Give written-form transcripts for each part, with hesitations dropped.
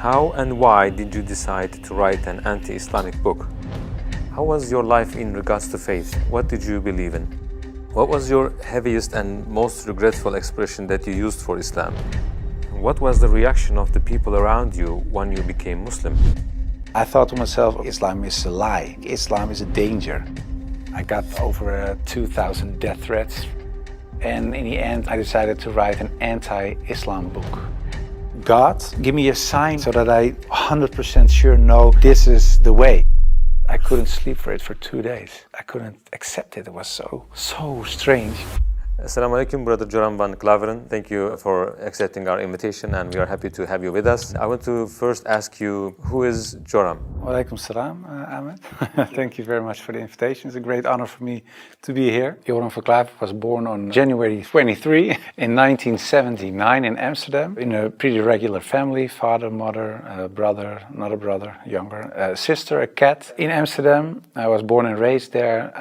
How and why did you decide to write an anti-Islamic book? How was your life in regards to faith? What did you believe in? What was your heaviest and most regretful expression that you used for Islam? What was the reaction of the people around you when you became Muslim? I thought to myself, Islam is a lie. Islam is a danger. I got over 2,000 death threats. And in the end, I decided to write an anti-Islam book. God, give me a sign so that I 100% sure know this is the way. I couldn't sleep for it for 2 days. I couldn't accept it. It was so strange. Assalamu alaikum, Brother Joram Van Klavaren. Thank you for accepting our invitation, and we are happy to have you with us. I want to first ask you, who is Joram? Wa alaikum salam, Ahmed. Thank you very much for the invitation. It's a great honor for me to be here. Joram van Klavaren was born on January 23 in 1979 in Amsterdam, in a pretty regular family: father, mother, a brother, another brother, younger, a sister, a cat. In Amsterdam, I was born and raised there.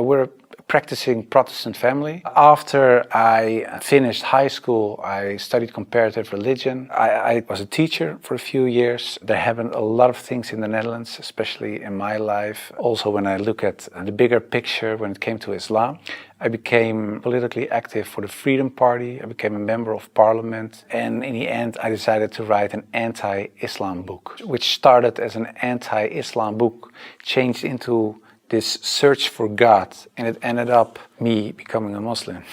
We're a practicing Protestant family. After I finished high school, I studied comparative religion. I was a teacher for a few years. There happened a lot of things in the Netherlands, especially in my life. Also, when I look at the bigger picture when it came to Islam, I became politically active for the Freedom Party. I became a member of parliament. And in the end, I decided to write an anti-Islam book, which started as an anti-Islam book, changed into this search for God, and it ended up me becoming a Muslim.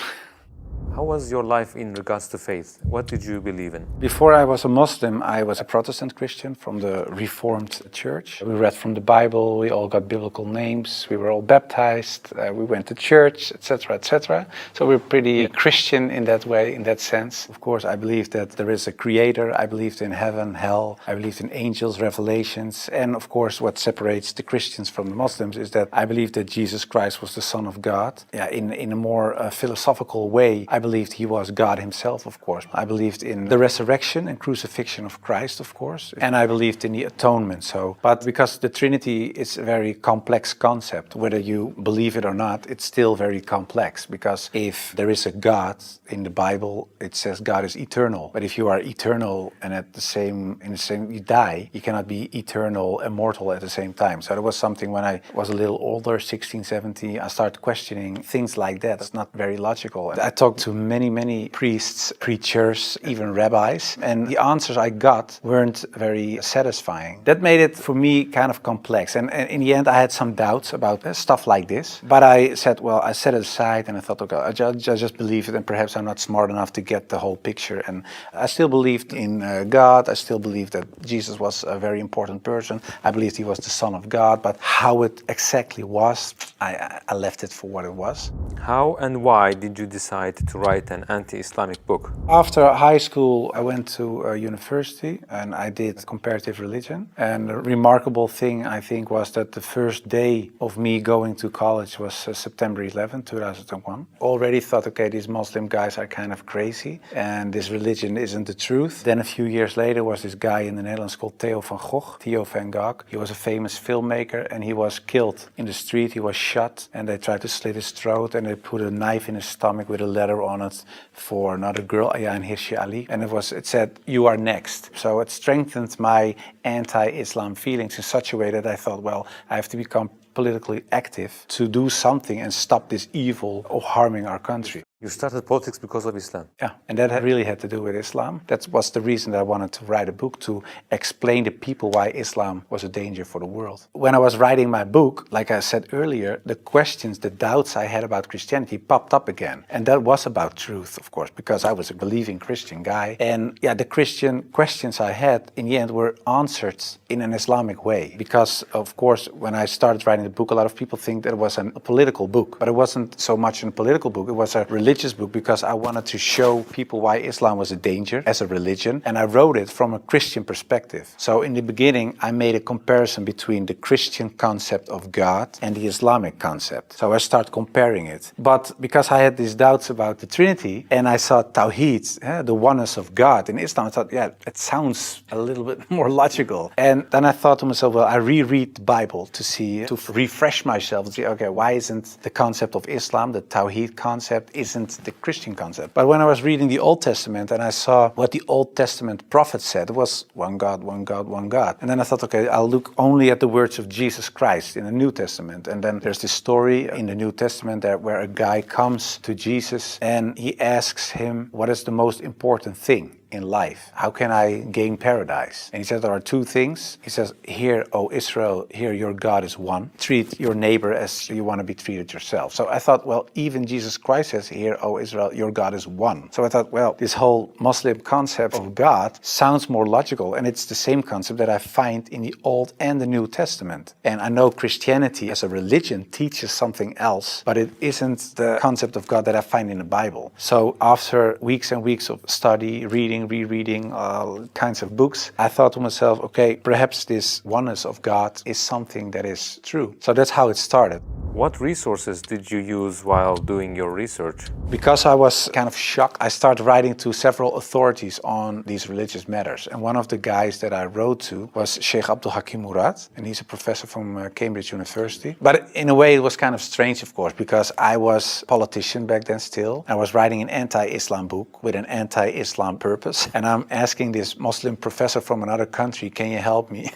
How was your life in regards to faith? What did you believe in? Before I was a Muslim, I was a Protestant Christian from the Reformed Church. We read from the Bible, we all got biblical names, we were all baptized, we went to church, etc., etc. So we're pretty Christian in that way, in that sense. Of course, I believed that there is a creator, I believed in heaven, hell, I believed in angels, revelations, and of course what separates the Christians from the Muslims is that I believe that Jesus Christ was the Son of God. In a more philosophical way, I believed he was God himself, of course. I believed in the resurrection and crucifixion of Christ, of course. And I believed in the atonement. But because the Trinity is a very complex concept, whether you believe it or not, it's still very complex. Because if there is a God in the Bible, it says God is eternal. But if you are eternal and you die, you cannot be eternal, immortal at the same time. So that was something when I was a little older, 16, 17, I started questioning things like that. It's not very logical. I talked to many priests, preachers, even rabbis, and the answers I got weren't very satisfying. That made it for me kind of complex, and in the end I had some doubts about stuff like this, but I said, well, I set it aside and I thought, okay, I just believe it, and perhaps I'm not smart enough to get the whole picture. And I still believed in God. I still believed that Jesus was a very important person. I believed he was the Son of God, but how it exactly was, I left it for what it was. How and why did you decide to write an anti-Islamic book? After high school, I went to university and I did comparative religion. And the remarkable thing, I think, was that the first day of me going to college was September 11, 2001. Already thought, okay, these Muslim guys are kind of crazy and this religion isn't the truth. Then a few years later was this guy in the Netherlands called Theo van Gogh. He was a famous filmmaker and he was killed in the street. He was shot and they tried to slit his throat and they put a knife in his stomach with a letter on it for another girl, Ayaan Hirsi Ali, and it said, "You are next." So it strengthened my anti-Islam feelings in such a way that I thought, well, I have to become politically active to do something and stop this evil of harming our country. You started politics because of Islam? Yeah, and that really had to do with Islam. That was the reason that I wanted to write a book, to explain to people why Islam was a danger for the world. When I was writing my book, like I said earlier, the questions, the doubts I had about Christianity popped up again. And that was about truth, of course, because I was a believing Christian guy. And yeah, the Christian questions I had, in the end, were answered in an Islamic way. Because, of course, when I started writing the book, a lot of people think that it was a political book. But it wasn't so much a political book, it was a religious book, because I wanted to show people why Islam was a danger as a religion, and I wrote it from a Christian perspective. So in the beginning I made a comparison between the Christian concept of God and the Islamic concept. So I started comparing it. But because I had these doubts about the Trinity and I saw Tawheed, the oneness of God in Islam, I thought, yeah, it sounds a little bit more logical. And then I thought to myself, well, I reread the Bible to refresh myself and see, okay, why isn't the concept of Islam, the Tawheed concept, isn't isn't the Christian concept. But when I was reading the Old Testament and I saw what the Old Testament prophet said, it was one God, one God, one God. And then I thought, okay, I'll look only at the words of Jesus Christ in the New Testament. And then there's this story in the New Testament where a guy comes to Jesus and he asks him, what is the most important thing in life? How can I gain paradise? And he said there are two things. He says, hear, O Israel, hear your God is one. Treat your neighbor as you want to be treated yourself. So I thought, well, even Jesus Christ says, hear, O Israel, your God is one. So I thought, well, this whole Muslim concept of God sounds more logical, and it's the same concept that I find in the Old and the New Testament. And I know Christianity as a religion teaches something else, but it isn't the concept of God that I find in the Bible. So after weeks and weeks of study, rereading all kinds of books, I thought to myself, okay, perhaps this oneness of God is something that is true. So that's how it started. What resources did you use while doing your research? Because I was kind of shocked, I started writing to several authorities on these religious matters. And one of the guys that I wrote to was Sheikh Abdul Hakim Murad, and he's a professor from Cambridge University. But in a way it was kind of strange, of course, because I was a politician back then still. I was writing an anti-Islam book with an anti-Islam purpose. And I'm asking this Muslim professor from another country, can you help me?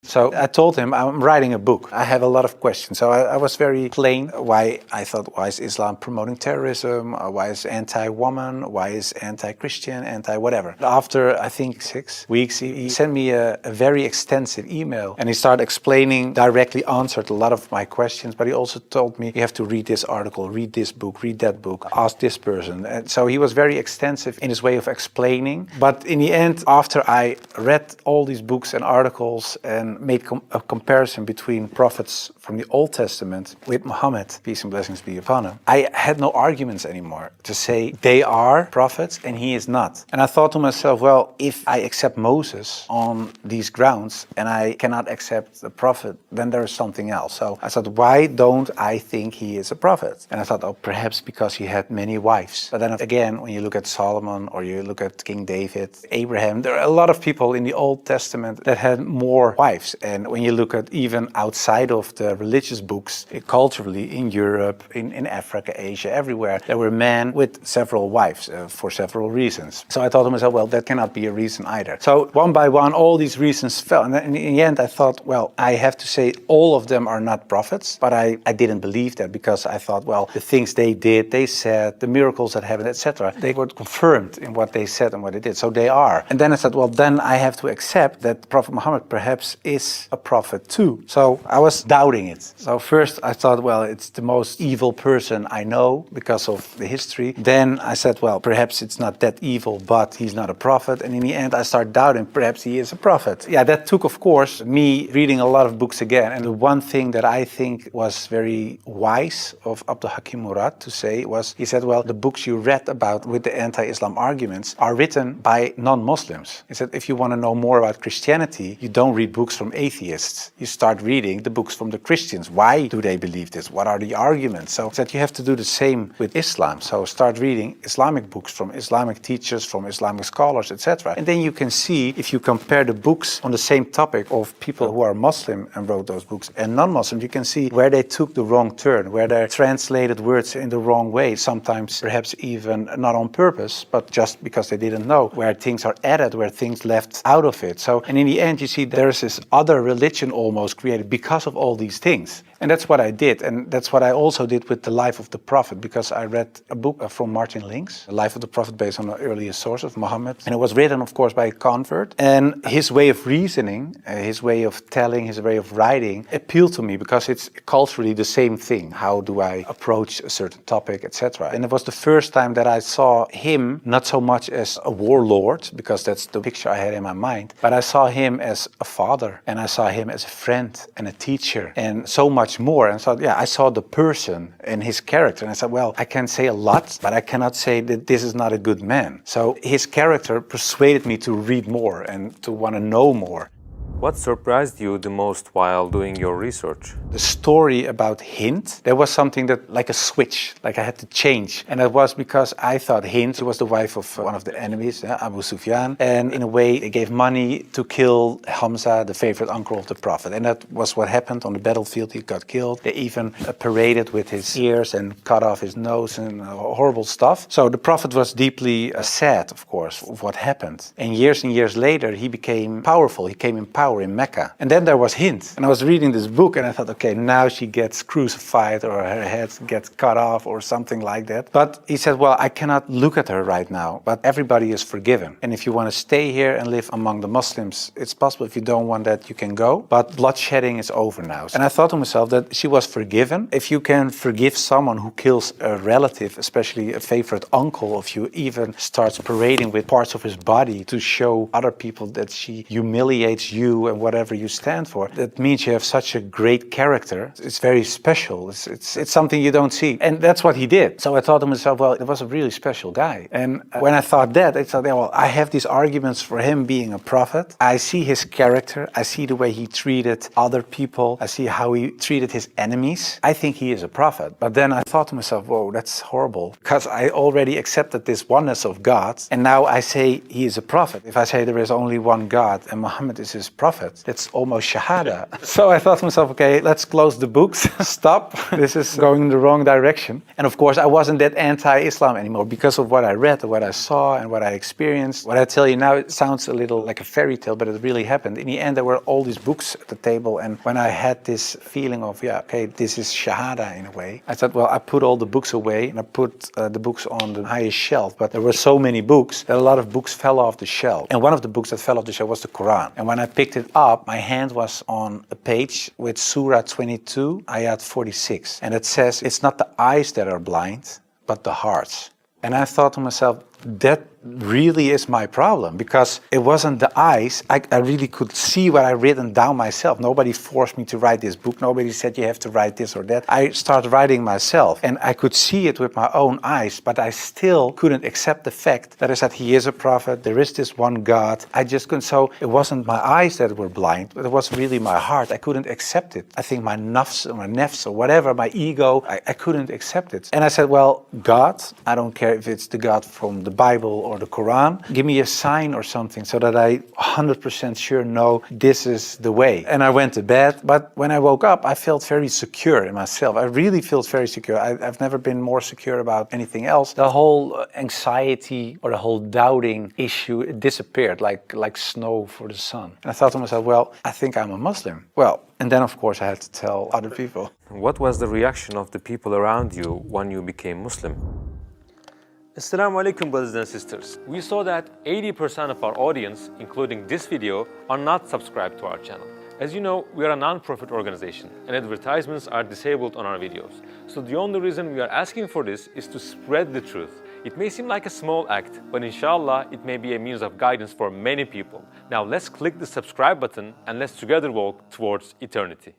So I told him, I'm writing a book. I have a lot of questions. So I was very plain why I thought, why is Islam promoting terrorism? Why is anti-woman? Why is anti-Christian? Anti-whatever. After, I think, 6 weeks, he sent me a very extensive email. And he started explaining, directly answered a lot of my questions. But he also told me, you have to read this article, read this book, read that book, ask this person. And so he was very extensive in his way of explaining. But in the end, after I read all these books and articles and made a comparison between prophets from the Old Testament with Muhammad, peace and blessings be upon him, I had no arguments anymore to say they are prophets and he is not. And I thought to myself, well, if I accept Moses on these grounds and I cannot accept the prophet, then there is something else. So I thought, why don't I think he is a prophet? And I thought, oh, perhaps because he had many wives. But then again, when you look at Solomon or you look at King David, Abraham, there are a lot of people in the Old Testament that had more wives. And when you look at even outside of the religious books, culturally in Europe, in Africa, Asia, everywhere, there were men with several wives for several reasons. So I thought to myself, well, that cannot be a reason either. So one by one, all these reasons fell. And then in the end, I thought, well, I have to say all of them are not prophets. But I didn't believe that because I thought, well, the things they did, they said, the miracles that happened, etc., they were confirmed in what they said and what they did. So they are. And then I said, well, then I have to accept that Prophet Muhammad perhaps is a prophet too. So I was doubting it. So first I thought, well, it's the most evil person I know because of the history. Then I said, well, perhaps it's not that evil, but he's not a prophet. And in the end I started doubting, perhaps he is a prophet. Yeah, that took, of course, me reading a lot of books again. And the one thing that I think was very wise of Abdul Hakim Murad to say was, he said, well, the books you read about with the anti-Islam arguments are written by non-Muslims. He said, if you want to know more about Christianity, you don't read books from atheists. You start reading the books from the Christians. Why do they believe this? What are the arguments? So that you have to do the same with Islam. So start reading Islamic books from Islamic teachers, from Islamic scholars, etc. And then you can see, if you compare the books on the same topic of people who are Muslim and wrote those books and non-Muslim, you can see where they took the wrong turn, where they translated words in the wrong way, sometimes perhaps even not on purpose, but just because they didn't know, where things are added, where things left out of it. So, and in the end, you see there's this other religion almost created because of all these things. And that's what I did. And that's what I also did with The Life of the Prophet, because I read a book from Martin Links, The Life of the Prophet, based on the earliest source of Muhammad. And it was written, of course, by a convert. And his way of reasoning, his way of telling, his way of writing appealed to me because it's culturally the same thing. How do I approach a certain topic, etc. And it was the first time that I saw him not so much as a warlord, because that's the picture I had in my mind, but I saw him as a father, and I saw him as a friend and a teacher, and so much more. And so, yeah, I saw the person and his character, and I said, well, I can say a lot, but I cannot say that this is not a good man. So his character persuaded me to read more and to want to know more. What surprised you the most while doing your research? The story about Hind, there was something that, like a switch, like I had to change. And that was because I thought Hind was the wife of one of the enemies, Abu Sufyan. And in a way, they gave money to kill Hamza, the favorite uncle of the Prophet. And that was what happened on the battlefield. He got killed. They even paraded with his ears and cut off his nose and horrible stuff. So the Prophet was deeply sad, of course, of what happened. And years later, he became powerful. He came in power in Mecca. And then there was Hind. And I was reading this book and I thought, okay, now she gets crucified or her head gets cut off or something like that. But he said, well, I cannot look at her right now, but everybody is forgiven. And if you want to stay here and live among the Muslims, it's possible. If you don't want that, you can go. But bloodshedding is over now. And I thought to myself that she was forgiven. If you can forgive someone who kills a relative, especially a favorite uncle of you, even starts parading with parts of his body to show other people that she humiliates you and whatever you stand for, that means you have such a great character. It's very special. It's something you don't see. And that's what he did. So I thought to myself, well, it was a really special guy. And when I thought that, I thought, well, I have these arguments for him being a prophet. I see his character. I see the way he treated other people. I see how he treated his enemies. I think he is a prophet. But then I thought to myself, whoa, that's horrible. Because I already accepted this oneness of God. And now I say he is a prophet. If I say there is only one God and Muhammad is his prophet, that's almost shahada. So I thought to myself, okay, let's close the books. Stop. This is going in the wrong direction. And of course, I wasn't that anti-Islam anymore because of what I read, what I saw, and what I experienced. What I tell you now, it sounds a little like a fairy tale, but it really happened. In the end, there were all these books at the table. And when I had this feeling of, yeah, okay, this is shahada in a way, I thought, well, I put all the books away and I put the books on the highest shelf. But there were so many books that a lot of books fell off the shelf. And one of the books that fell off the shelf was the Quran. And when I picked it up, my hand was on a page with Surah 22, Ayat 46. And it says, it's not the eyes that are blind, but the hearts. And I thought to myself, that really is my problem, because it wasn't the eyes. I really could see what I written down myself. Nobody forced me to write this book. Nobody said you have to write this or that. I started writing myself and I could see it with my own eyes, but I still couldn't accept the fact that I said he is a prophet, there is this one God. I just couldn't. So it wasn't my eyes that were blind, but it was really my heart. I couldn't accept it. I think my nafs or whatever, my ego, I couldn't accept it. And I said, well, God, I don't care if it's the God from the Bible or the Quran, give me a sign or something so that I 100% sure know this is the way. And I went to bed, but when I woke up, I felt very secure in myself. I really felt very secure. I've never been more secure about anything else. The whole anxiety or the whole doubting issue, it disappeared like snow for the sun. And I thought to myself, well, I think I'm a Muslim. Well, and then of course I had to tell other people. What was the reaction of the people around you when you became Muslim? Assalamu alaikum, brothers and sisters. We saw that 80% of our audience, including this video, are not subscribed to our channel. As you know, we are a non-profit organization and advertisements are disabled on our videos. So the only reason we are asking for this is to spread the truth. It may seem like a small act, but inshallah, it may be a means of guidance for many people. Now let's click the subscribe button and let's together walk towards eternity.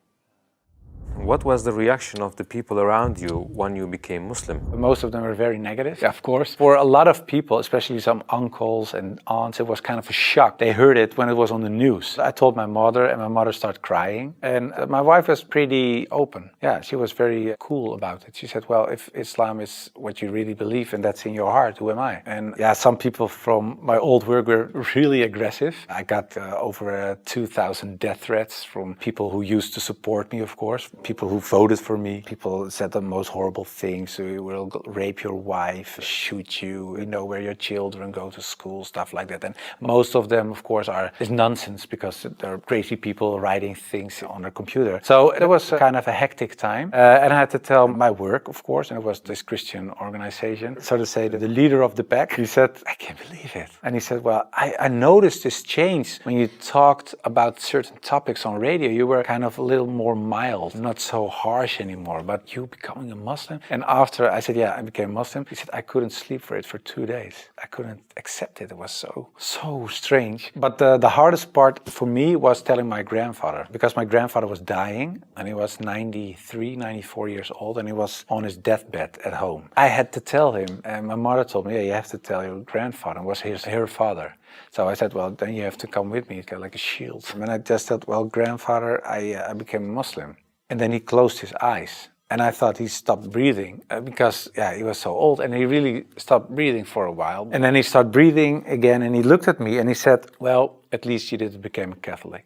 What was the reaction of the people around you when you became Muslim? Most of them were very negative, of course. For a lot of people, especially some uncles and aunts, it was kind of a shock. They heard it when it was on the news. I told my mother, and my mother started crying. And my wife was pretty open. Yeah, she was very cool about it. She said, well, if Islam is what you really believe and that's in your heart, who am I? And yeah, some people from my old work were really aggressive. I got over 2,000 death threats from people who used to support me, of course. People who voted for me. People said the most horrible things. We will rape your wife, shoot you, we know where your children go to school, stuff like that. And most of them, of course, is nonsense because they're crazy people writing things on their computer. So it was kind of a hectic time. And I had to tell my work, of course, and it was this Christian organization. So to say that the leader of the pack, he said, I can't believe it. And he said, well, I noticed this change when you talked about certain topics on radio. You were kind of a little more mild, not so harsh anymore, but you becoming a Muslim? And after I said, yeah, I became Muslim, he said, I couldn't sleep for it for 2 days. I couldn't accept it. It was so strange. But the hardest part for me was telling my grandfather, because my grandfather was dying and he was 93, 94 years old and he was on his deathbed at home. I had to tell him, and my mother told me, yeah, you have to tell your grandfather. It was her father. So I said, well, then you have to come with me. It's got like a shield. And I just said, well, grandfather, I became a Muslim. And then he closed his eyes. And I thought he stopped breathing because, yeah, he was so old. And he really stopped breathing for a while. And then he started breathing again. And he looked at me and he said, well, at least you didn't become a Catholic.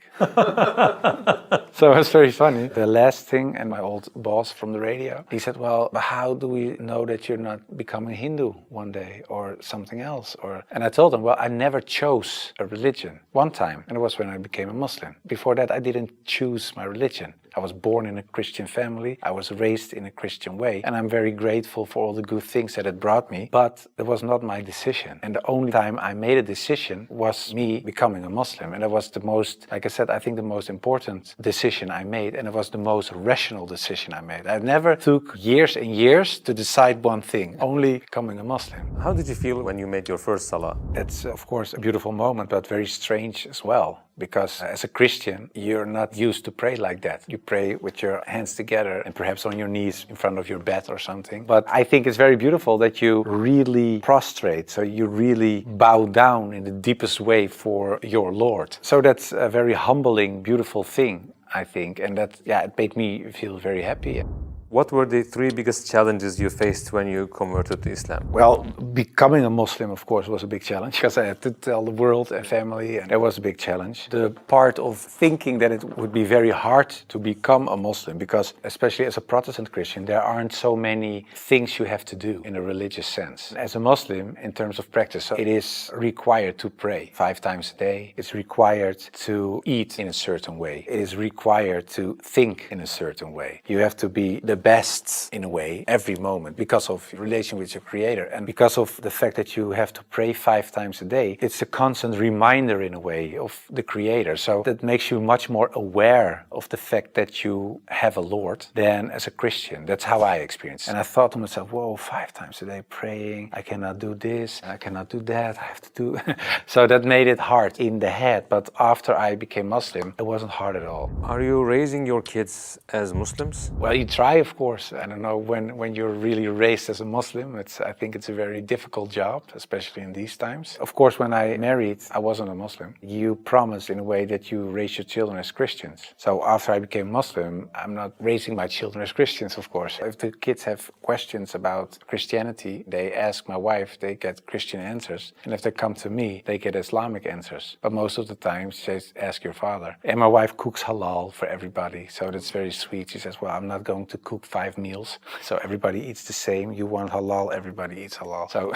So it was very funny. The last thing, and my old boss from the radio, he said, well, but how do we know that you're not becoming Hindu one day or something else? And I told him, well, I never chose a religion. One time, and it was when I became a Muslim. Before that, I didn't choose my religion. I was born in a Christian family. I was raised in a Christian way. And I'm very grateful for all the good things that it brought me. But it was not my decision. And the only time I made a decision was me becoming a Muslim. And it was the most, like I said, I think the most important decision I made. And it was the most rational decision I made. I never took years and years to decide one thing, only becoming a Muslim. How did you feel when you made your first salah? It's, of course, a beautiful moment, but very strange as well. Because as a Christian, you're not used to pray like that. You pray with your hands together and perhaps on your knees in front of your bed or something. But I think it's very beautiful that you really prostrate. So you really bow down in the deepest way for your Lord. So that's a very humbling, beautiful thing, I think. And that, yeah, it made me feel very happy. What were the 3 biggest challenges you faced when you converted to Islam? Well, becoming a Muslim, of course, was a big challenge because I had to tell the world and family, and that was a big challenge. The part of thinking that it would be very hard to become a Muslim, because especially as a Protestant Christian, there aren't so many things you have to do in a religious sense. As a Muslim, in terms of practice, it is required to pray 5 times a day. It's required to eat in a certain way. It is required to think in a certain way. You have to be the best in a way every moment because of your relation with your Creator and because of the fact that you have to pray 5 times a day. It's a constant reminder in a way of the Creator, so that makes you much more aware of the fact that you have a Lord than as a Christian. That's how I experienced it. And I thought to myself, whoa, 5 times a day praying, I cannot do this, I cannot do that, I have to do so that made it hard in the head. But after I became Muslim, it wasn't hard at all. Are you raising your kids as Muslims? Well, you try, of course. I don't know, when you're really raised as a Muslim, I think it's a very difficult job, especially in these times. Of course, when I married, I wasn't a Muslim. You promise in a way that you raise your children as Christians. So after I became Muslim, I'm not raising my children as Christians, of course. If the kids have questions about Christianity, they ask my wife, they get Christian answers. And if they come to me, they get Islamic answers. But most of the time, she says, ask your father. And my wife cooks halal for everybody, so that's very sweet. She says, well, I'm not going to cook 5 meals, so everybody eats the same. You want halal, everybody eats halal. So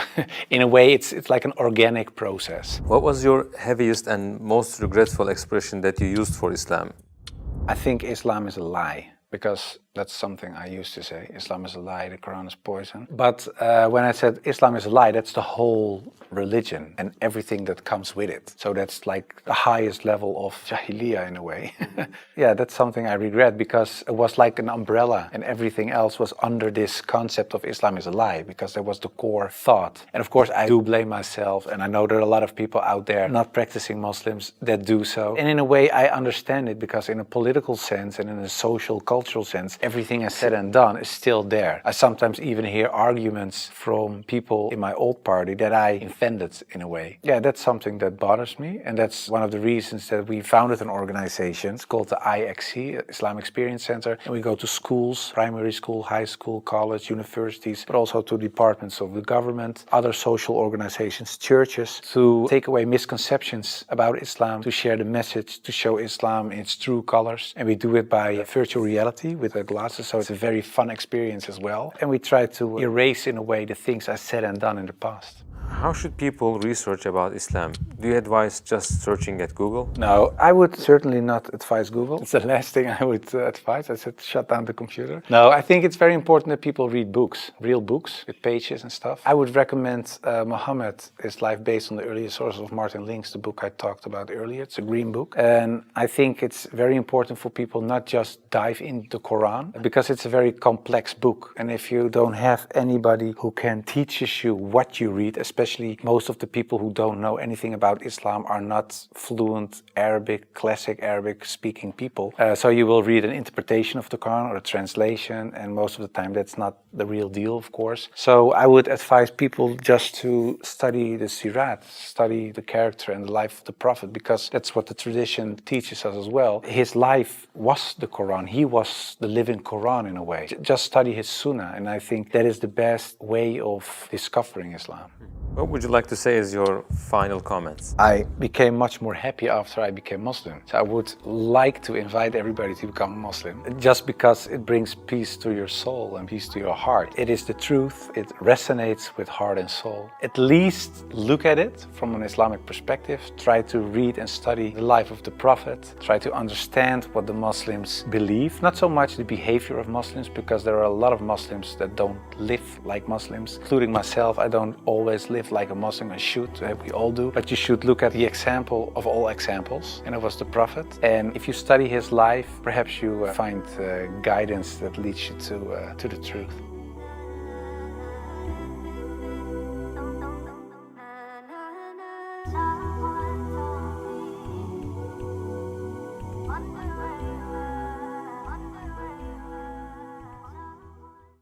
in a way, it's like an organic process. What was your heaviest and most regretful expression that you used for Islam? I think Islam is a lie, because that's something I used to say. Islam is a lie, the Quran is poison. But when I said Islam is a lie, that's the whole religion and everything that comes with it. So that's like the highest level of jahiliyyah in a way. Yeah, that's something I regret, because it was like an umbrella and everything else was under this concept of Islam is a lie, because that was the core thought. And of course, I do blame myself, and I know there are a lot of people out there not practicing Muslims that do so. And in a way, I understand it, because in a political sense and in a social, cultural sense, everything I said and done is still there. I sometimes even hear arguments from people in my old party that I invented in a way. Yeah, that's something that bothers me, and that's one of the reasons that we founded an organization. It's called the IXC, Islam Experience Center, and we go to schools, primary school, high school, college, universities, but also to departments of the government, other social organizations, churches, to take away misconceptions about Islam, to share the message, to show Islam in its true colors. And we do it by virtual reality with the glasses, so it's a very fun experience as well. And we try to erase in a way the things I said and done in the past. How should people research about Islam? Do you advise just searching at Google? No, I would certainly not advise Google. It's the last thing I would advise. I said shut down the computer. No, I think it's very important that people read books, real books with pages and stuff. I would recommend Muhammad, his life based on the earlier sources of Martin Link's, the book I talked about earlier. It's a green book. And I think it's very important for people not just dive into the Quran, because it's a very complex book. And if you don't have anybody who can teach you what you read, especially most of the people who don't know anything about Islam are not fluent Arabic, classic Arabic speaking people. So you will read an interpretation of the Quran or a translation, and most of the time that's not the real deal, of course. So I would advise people just to study the Sirat, study the character and the life of the Prophet, because that's what the tradition teaches us as well. His life was the Quran. He was the living Quran in a way. Just study his Sunnah, and I think that is the best way of discovering Islam. What would you like to say as your final comments? I became much more happy after I became Muslim. So I would like to invite everybody to become Muslim, just because it brings peace to your soul and peace to your heart. It is the truth. It resonates with heart and soul. At least look at it from an Islamic perspective. Try to read and study the life of the Prophet. Try to understand what the Muslims believe. Not so much the behavior of Muslims, because there are a lot of Muslims that don't live like Muslims, including myself. I don't always live like a Muslim. I should, we all do, but you should look at the example of all examples, and it was the Prophet. And if you study his life, perhaps you find guidance that leads you to the truth.